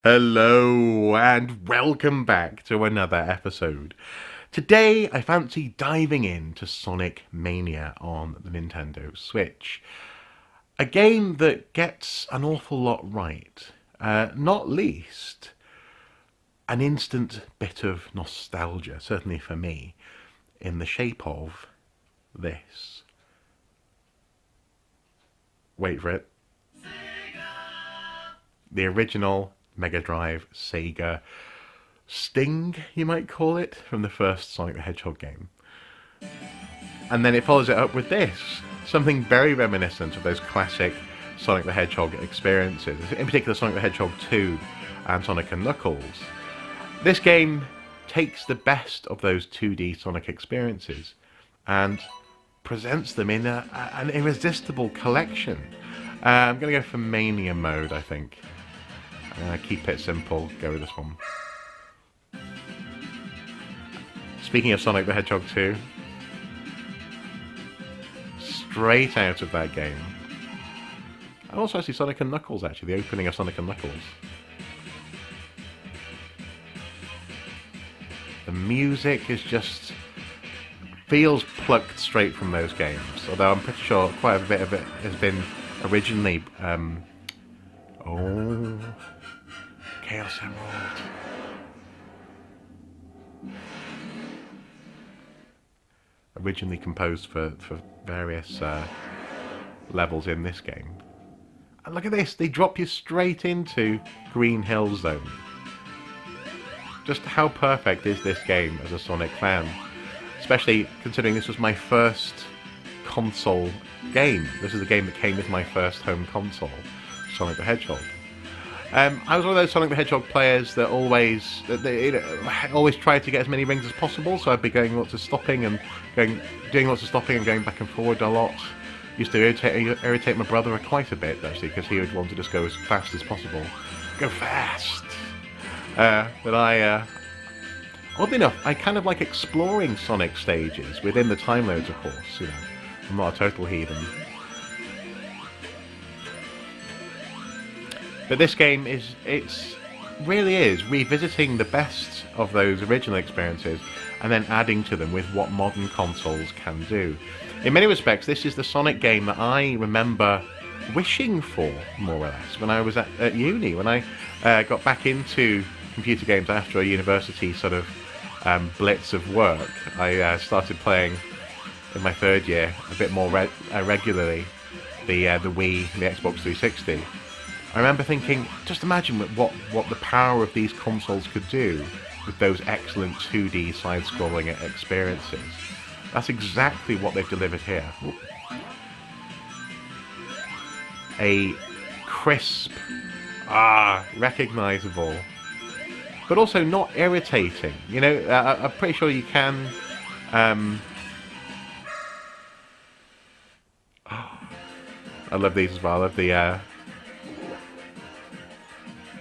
Hello and welcome back to another episode. Today I fancy diving into Sonic Mania on the Nintendo Switch. A game that gets an awful lot right, not least an instant bit of nostalgia, certainly for me, in the shape of this. Wait for it. The original Mega Drive Sega Sting, you might call it, from the first Sonic the Hedgehog game. And then it follows it up with this, something very reminiscent of those classic Sonic the Hedgehog experiences, in particular Sonic the Hedgehog 2 and Sonic & Knuckles. This game takes the best of those 2D Sonic experiences and presents them in an irresistible collection. I'm going to go for Mania mode, I think. Keep it simple, go with this one. Speaking of Sonic the Hedgehog 2, straight out of that game. And also actually Sonic & Knuckles, actually, the opening of Sonic & Knuckles. The music is just feels plucked straight from those games, although I'm pretty sure quite a bit of it has been originally Chaos Emerald. Originally composed for various levels in this game. And look at this, they drop you straight into Green Hill Zone. Just how perfect is this game as a Sonic fan? Especially considering this was my first console game. This is the game that came with my first home console, Sonic the Hedgehog. I was one of those Sonic the Hedgehog players that always tried to get as many rings as possible, so I'd be doing lots of stopping and going back and forward a lot. Used to irritate my brother quite a bit, actually, because he would want to just go as fast as possible. Go fast! But oddly enough, I kind of like exploring Sonic stages within the time loads, of course, you know. I'm not a total heathen. But this game really is revisiting the best of those original experiences and then adding to them with what modern consoles can do. In many respects, this is the Sonic game that I remember wishing for, more or less, when I was at uni, when I got back into computer games after a university sort of blitz of work. I started playing in my third year a bit more regularly the Wii and the Xbox 360. I remember thinking, just imagine what the power of these consoles could do with those excellent 2D side-scrolling experiences. That's exactly what they've delivered here. A crisp, recognisable, but also not irritating. You know, I'm pretty sure you can. I love these as well. I love the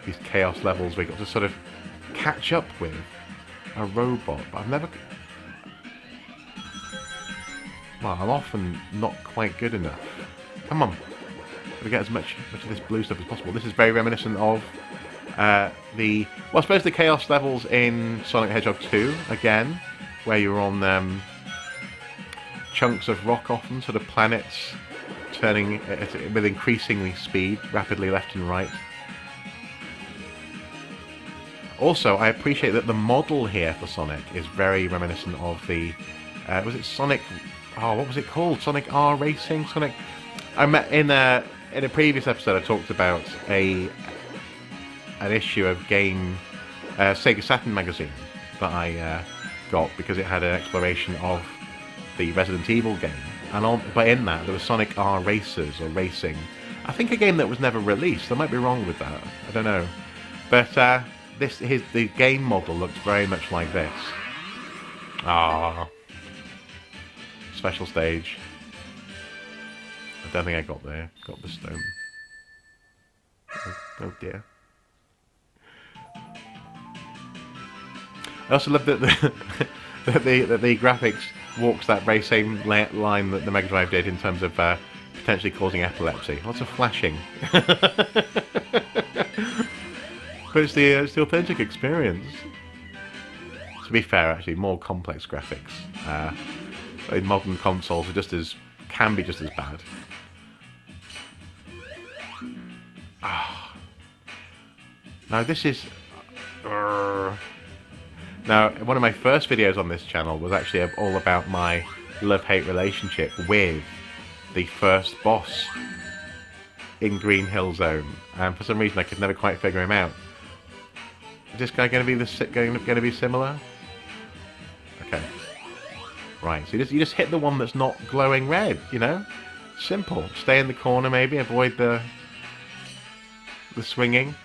these chaos levels we got to sort of catch up with a robot, but I've never. Well, I'm often not quite good enough. Come on, gotta get as much of this blue stuff as possible. This is very reminiscent of I suppose the chaos levels in Sonic the Hedgehog 2 again, where you're on chunks of rock, often sort of planets turning with increasingly speed, rapidly left and right. Also, I appreciate that the model here for Sonic is very reminiscent of the was it Sonic? Oh, what was it called? Sonic R Racing? Sonic. In a previous episode, I talked about an issue of Sega Saturn magazine that I got because it had an exploration of the Resident Evil game, but in that there was Sonic R Racers or Racing. I think a game that was never released. I might be wrong with that. I don't know, but the game model looked very much like this. Special stage. I don't think I got there. Got the stone. Oh dear. I also love that the graphics walks that very same line that the Mega Drive did in terms of potentially causing epilepsy. Lots of flashing. But it's the authentic experience. To be fair, actually, more complex graphics in modern consoles can be just as bad. Now this is... Now, one of my first videos on this channel was actually all about my love-hate relationship with the first boss in Green Hill Zone, and for some reason I could never quite figure him out. Is this guy going to be similar? Okay. Right, so you just hit the one that's not glowing red, you know? Simple. Stay in the corner maybe, avoid the swinging.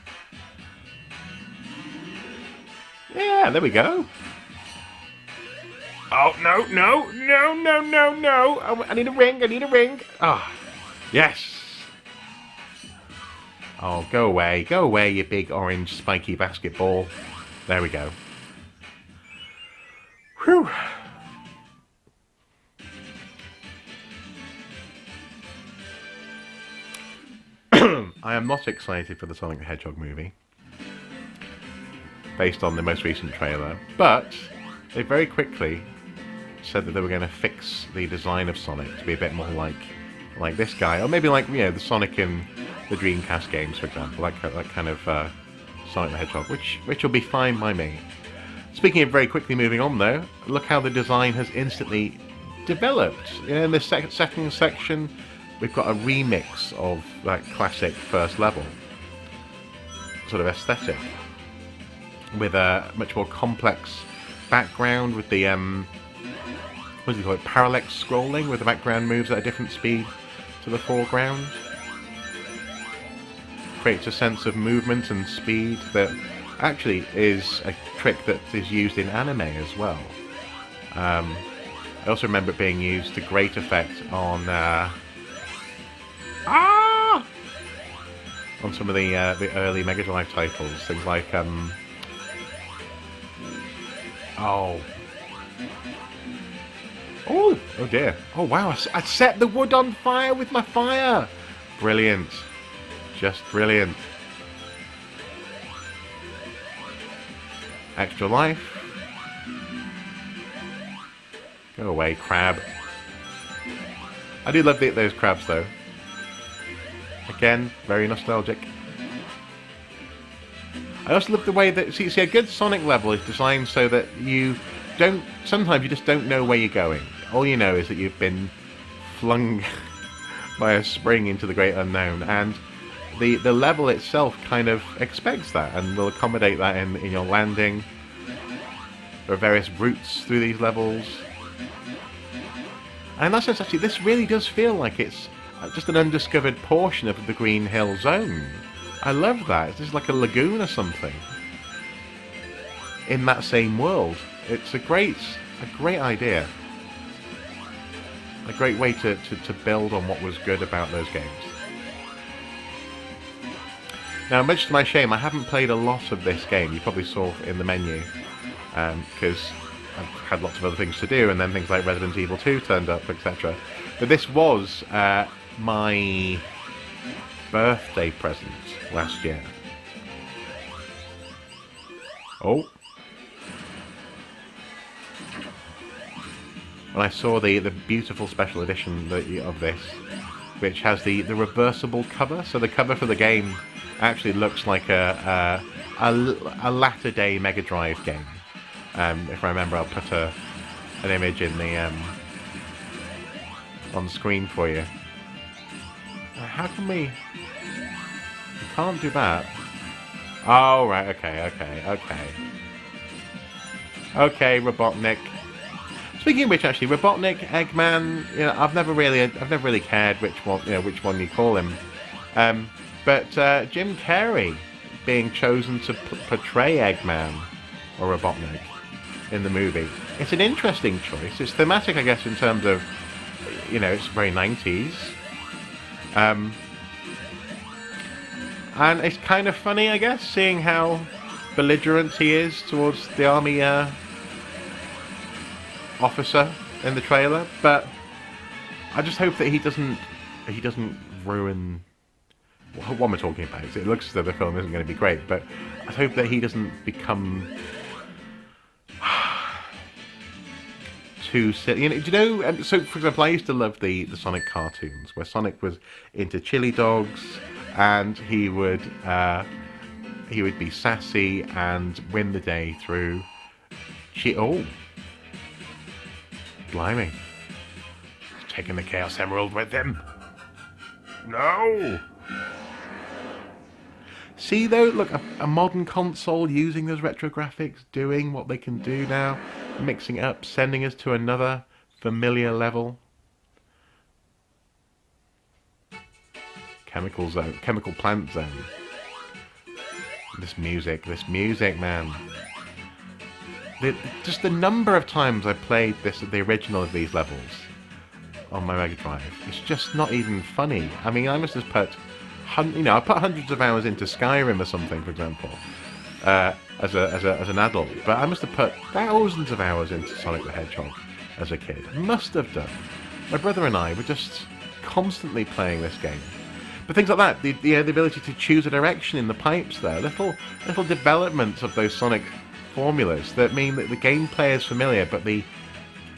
Yeah, there we go. Oh, no, no, no, no, no, no. Oh, I need a ring, I need a ring. Ah, yes. Oh, go away, you big orange spiky basketball. There we go. Whew. I am not excited for the Sonic the Hedgehog movie, based on the most recent trailer, but they very quickly said that they were going to fix the design of Sonic to be a bit more like this guy, or maybe like, you know, the Sonic in the Dreamcast games, for example, that kind of Sonic the Hedgehog, which will be fine by me. Speaking of very quickly moving on, though, look how the design has instantly developed. In the second section, we've got a remix of that classic first level sort of aesthetic, with a much more complex background, with the what do you call it, parallax scrolling, with the background moves at a different speed to the foreground. Creates a sense of movement and speed that actually is a trick that is used in anime as well. I also remember it being used to great effect on on some of the early Mega Drive titles, things like oh dear, oh wow, I set the wood on fire with my fire. Brilliant, just brilliant. Extra life. Go away, crab. I do love those crabs though. Again, very nostalgic. I also love the way that, see, a good Sonic level is designed so that sometimes you just don't know where you're going. All you know is that you've been flung by a spring into the great unknown, and the level itself kind of expects that and will accommodate that in your landing. There are various routes through these levels. And in that sense, actually, this really does feel like it's just an undiscovered portion of the Green Hill Zone. I love that. It's just like a lagoon or something in that same world. It's a great idea. A great way to build on what was good about those games. Now, much to my shame, I haven't played a lot of this game. You probably saw in the menu, because I've had lots of other things to do, and then things like Resident Evil 2 turned up, etc. But this was my birthday present last year. Oh. When I saw the beautiful special edition of this, which has the reversible cover, so the cover for the game actually looks like a latter-day Mega Drive game. If I remember, I'll put an image in the on screen for you. How can we? We can't do that. Oh right, okay. Okay, Robotnik. Speaking of which, actually, Robotnik, Eggman, you know, I've never really cared which one you call him. But Jim Carrey being chosen to portray Eggman or Robotnik in the movie, it's an interesting choice. It's thematic, I guess, in terms of, you know, it's very 90s. And it's kind of funny, I guess, seeing how belligerent he is towards the army officer in the trailer. But I just hope that he doesn't ruin what am I talking about? It looks as though the film isn't going to be great, but I hope that he doesn't become too silly. You know, do you know? So, for example, I used to love the Sonic cartoons, where Sonic was into chili dogs, and he would be sassy and win the day through. Oh, blimey! He's taking the Chaos Emerald with him. No. See though, look, a modern console using those retro graphics, doing what they can do now, mixing it up, sending us to another familiar level. Chemical zone, chemical plant zone. This music, man. Just the number of times I played the original of these levels on my Mega Drive, it's just not even funny. I mean, I must have put, I put hundreds of hours into Skyrim or something, for example, as an adult. But I must have put thousands of hours into Sonic the Hedgehog as a kid. Must have done. My brother and I were just constantly playing this game. But things like that, the ability to choose a direction in the pipes there, little developments of those Sonic formulas that mean that the gameplay is familiar, but the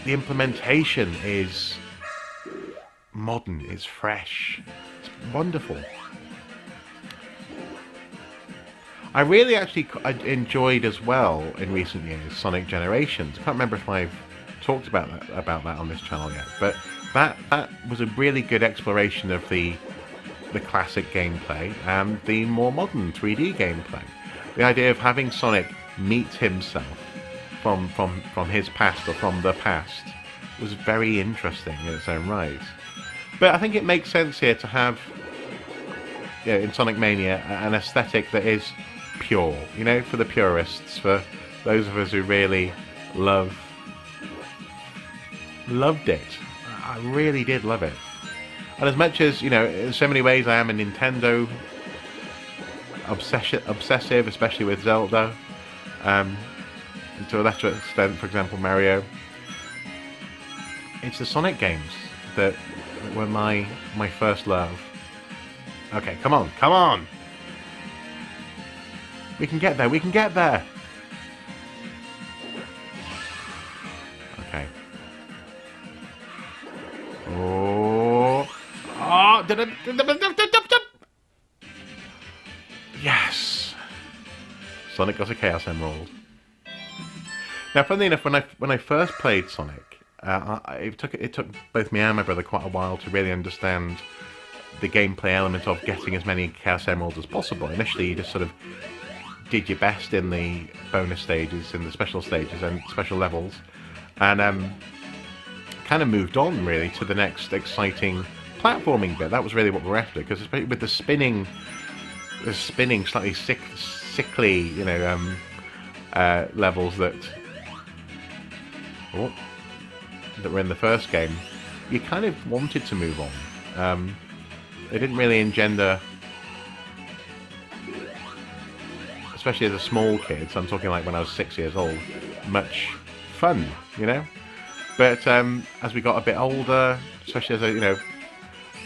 implementation is modern, is fresh. It's wonderful. I really actually enjoyed as well in recent years Sonic Generations. I can't remember if I've talked about that on this channel yet, but that was a really good exploration of the classic gameplay and the more modern 3D gameplay. The idea of having Sonic meet himself from his past or from the past was very interesting in its own right. But I think it makes sense here to have, in Sonic Mania, an aesthetic that is pure, for the purists, for those of us who really loved it. I really did love it. And as much as, in so many ways I am a Nintendo obsessive, especially with Zelda, and to a lesser extent, for example, Mario, it's the Sonic games that were my first love. Okay, come on! We can get there! Okay. Yes! Sonic got a Chaos Emerald. Now, funnily enough, when I first played Sonic, it took both me and my brother quite a while to really understand the gameplay element of getting as many Chaos Emeralds as possible. Initially, you just sort of did your best in the bonus stages, in the special stages and special levels, and kind of moved on really to the next exciting platforming bit. That was really what we're after, because especially with the spinning slightly sickly, levels that were in the first game, you kind of wanted to move on. They didn't really engender, especially as a small kid, so I'm talking like when I was 6 years old, much fun, But as we got a bit older, especially as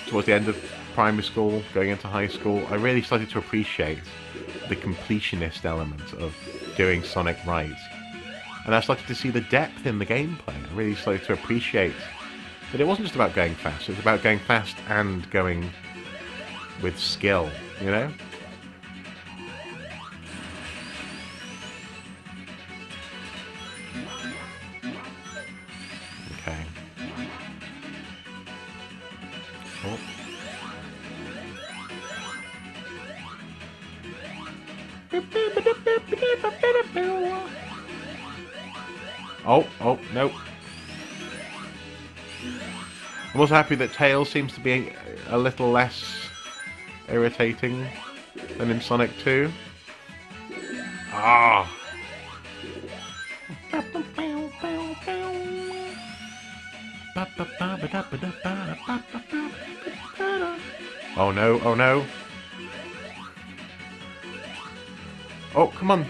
towards the end of primary school, going into high school, I really started to appreciate the completionist element of doing Sonic right. And I started to see the depth in the gameplay. I really started to appreciate that it wasn't just about going fast, it was about going fast and going with skill, Okay. Oh, no. I'm also happy that Tails seems to be a little less irritating than in Sonic 2. Ah! Oh no, oh no. Oh, come on.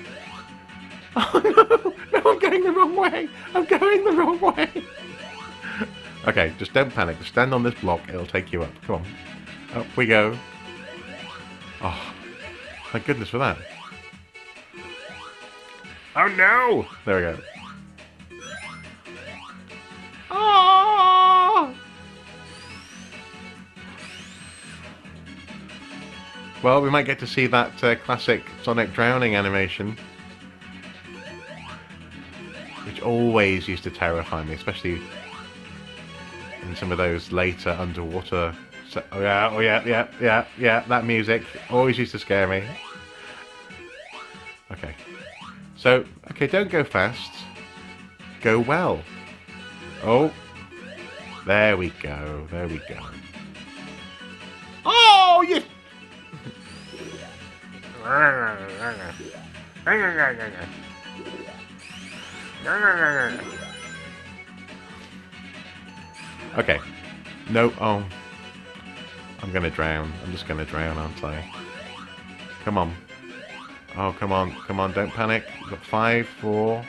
Oh no! No, I'm going the wrong way! I'm going the wrong way! Okay, just don't panic. Just stand on this block. It'll take you up. Come on. Up we go. Oh, thank goodness for that. Oh no! There we go. Oh! Well, we might get to see that classic Sonic drowning animation, which always used to terrify me, especially in some of those later underwater. Oh yeah, that music always used to scare me. Okay. So, okay, don't go fast. Go well. Oh. There we go. There we go. Oh, you... Okay. No, oh. I'm gonna drown. I'm just gonna drown, aren't I? Come on. Oh, come on. Come on, don't panic. You've got 5, 4...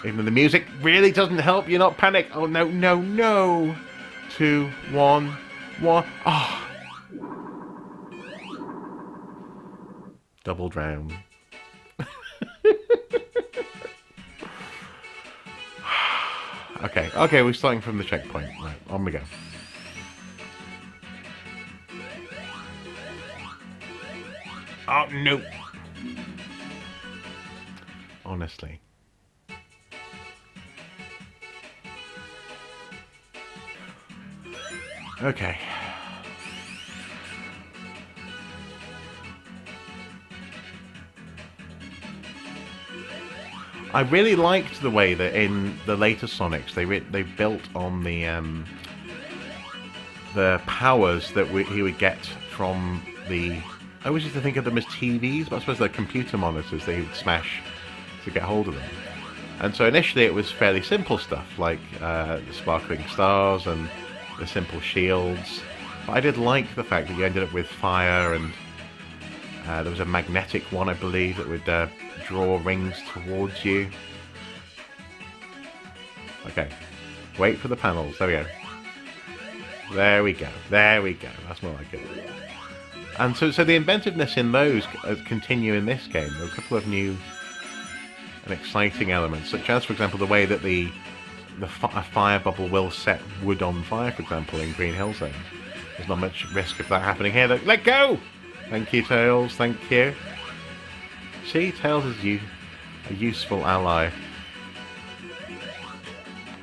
Even though the music really doesn't help you not panic. Oh, no, no, no. 2, 1, 1. Oh. Double drown. Okay, we're starting from the checkpoint. Right, on we go. Oh, no. Honestly. Okay. I really liked the way that in the later Sonics they built on the powers that he would get from the... I always used to think of them as TVs, but I suppose they're computer monitors that he would smash to get hold of them. And so initially it was fairly simple stuff, like the sparkling stars and the simple shields. But I did like the fact that you ended up with fire, and there was a magnetic one, I believe, that would draw rings towards you. Okay, wait for the panels. There we go. There we go. There we go. That's more like it. And so the inventiveness in those continue in this game. There are a couple of new and exciting elements, such as, for example, the way that a fire bubble will set wood on fire, for example, in Green Hill Zone. There's not much risk of that happening here. Let go! Thank you, Tails. Thank you. See, Tails is a useful ally.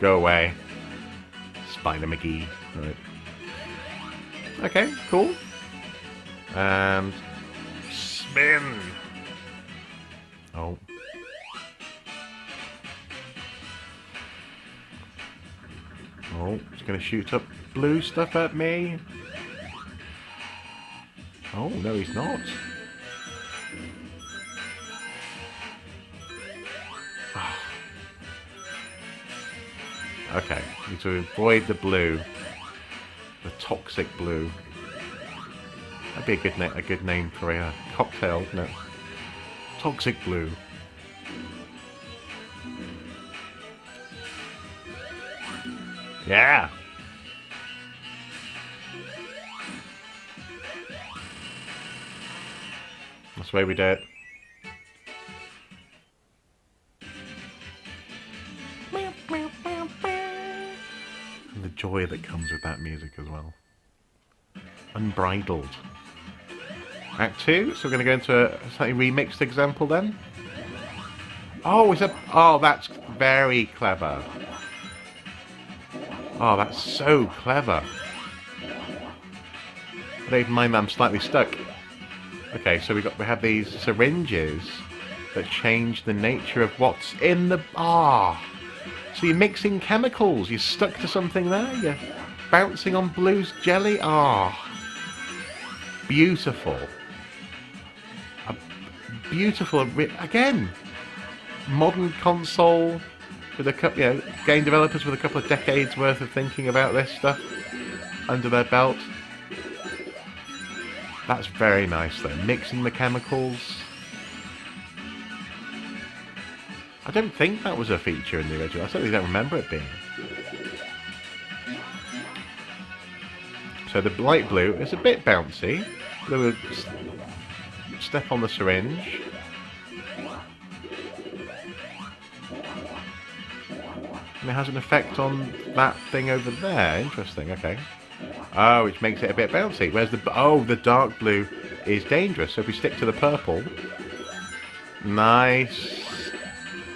Go away, Spider McGee. Right. Okay, cool. And spin. Oh. Oh, it's gonna shoot up blue stuff at me. Oh, no, he's not. Oh. Okay, need to avoid the blue. The toxic blue. That'd be a good name for a cocktail, wouldn't it? Toxic blue. Yeah! That's the way we do it. And the joy that comes with that music as well. Unbridled. Act 2, so we're going to go into a slightly remixed example then. Oh, that's very clever. Oh, that's so clever. I don't even mind that I'm slightly stuck. Okay, so we have these syringes that change the nature of what's in the... So you're mixing chemicals. You're stuck to something there. You're bouncing on blue's jelly. Beautiful. A beautiful... Again, modern console with a couple, game developers with a couple of decades worth of thinking about this stuff under their belt. That's very nice though. Mixing the chemicals. I don't think that was a feature in the original. I certainly don't remember it being. So the light blue is a bit bouncy. step on the syringe. And it has an effect on that thing over there. Interesting, okay. Oh, which makes it a bit bouncy. Whereas the dark blue is dangerous. So if we stick to the purple... Nice.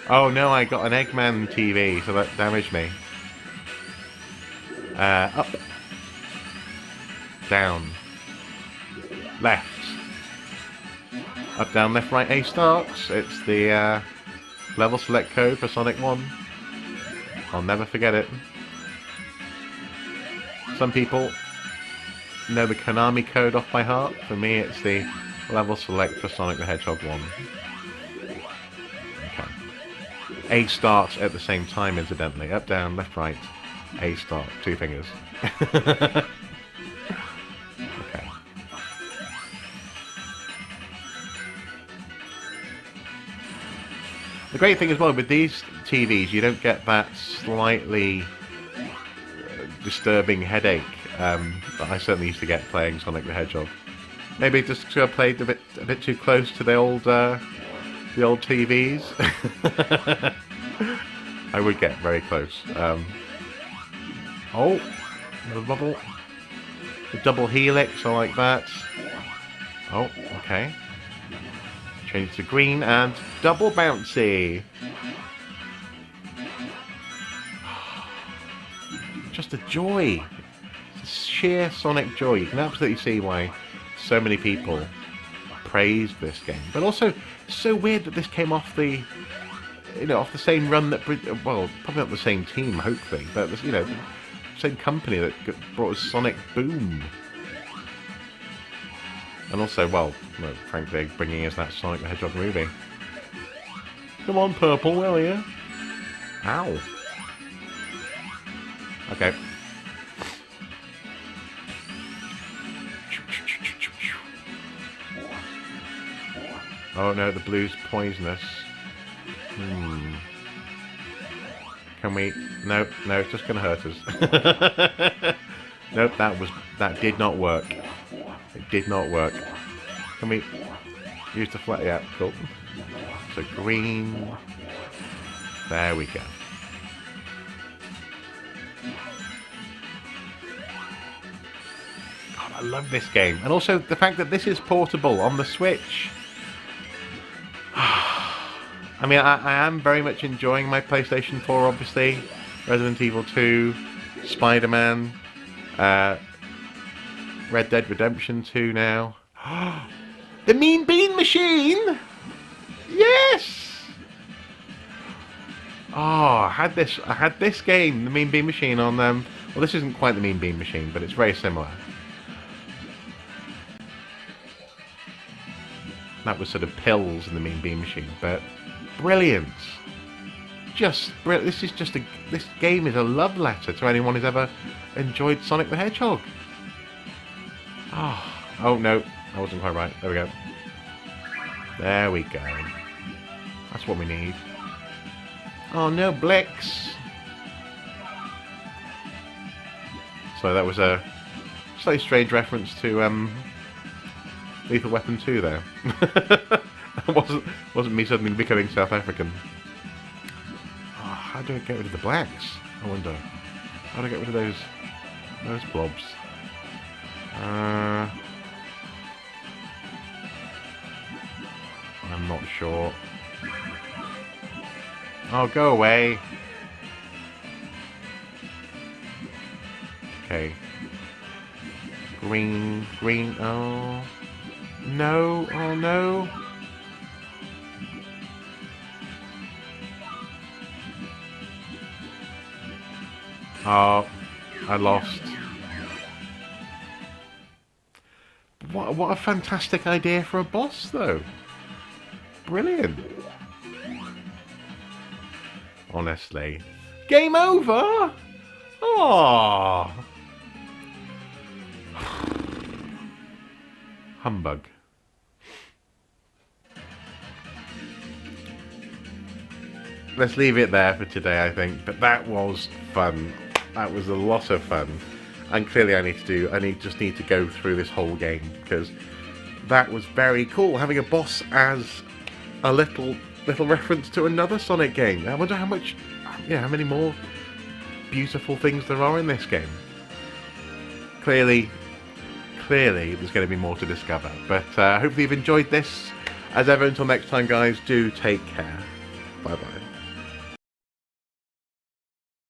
Oh no, I got an Eggman TV, so that damaged me. Up. Down. Left. Up, down, left, right, A starts. It's the level select code for Sonic 1. I'll never forget it. Some people know the Konami code off by heart. For me, it's the level select for Sonic the Hedgehog 1. Okay. A starts at the same time, incidentally. Up, down, left, right. A start. 2 fingers. Okay. The great thing as well with these TVs, you don't get that slightly disturbing headache that I certainly used to get playing Sonic the Hedgehog. Maybe just because I played a bit too close to the old TVs. I would get very close. Oh, the bubble, the double helix, I like that. Oh, okay. Change to green and double bouncy. Just a joy. Sheer Sonic joy. You can absolutely see why so many people praised this game. But also, so weird that this came off the, off the same run that, well, probably not the same team, hopefully, but the same company that brought us Sonic Boom. And also, well, frankly, bringing us that Sonic the Hedgehog movie. Come on, Purple, will you? Ow. Okay. Oh no, the blue's poisonous. Can we... No, it's just going to hurt us. Nope, that did not work. It did not work. Can we use the flat? Yeah, cool. So green. There we go. God, I love this game. And also the fact that this is portable on the Switch. I mean, I am very much enjoying my PlayStation 4, obviously. Resident Evil 2, Spider-Man, Red Dead Redemption 2 now. The Mean Bean Machine! Yes! Oh, I had this game, the Mean Bean Machine, on well, this isn't quite the Mean Bean Machine, but it's very similar. That was sort of pills in the Mean Bean Machine, but brilliant. Just brilliant. This game is a love letter to anyone who's ever enjoyed Sonic the Hedgehog. Oh no, that wasn't quite right. There we go. There we go. That's what we need. Oh no, Blix. So that was a slightly strange reference to Lethal Weapon 2 there. That wasn't me suddenly becoming South African. Oh, how do I get rid of the blacks? I wonder. How do I get rid of those blobs? I'm not sure. Oh, go away. Okay. Green. Oh. No. Oh, no. Oh, I lost. What a fantastic idea for a boss, though. Brilliant. Honestly. Game over? Oh. Humbug. Let's leave it there for today, I think. But that was fun. That was a lot of fun. And clearly I just need to go through this whole game, because that was very cool. Having a boss as a little reference to another Sonic game. I wonder how many more beautiful things there are in this game. Clearly there's going to be more to discover. But hopefully you've enjoyed this. As ever, until next time, guys, do take care. Bye bye.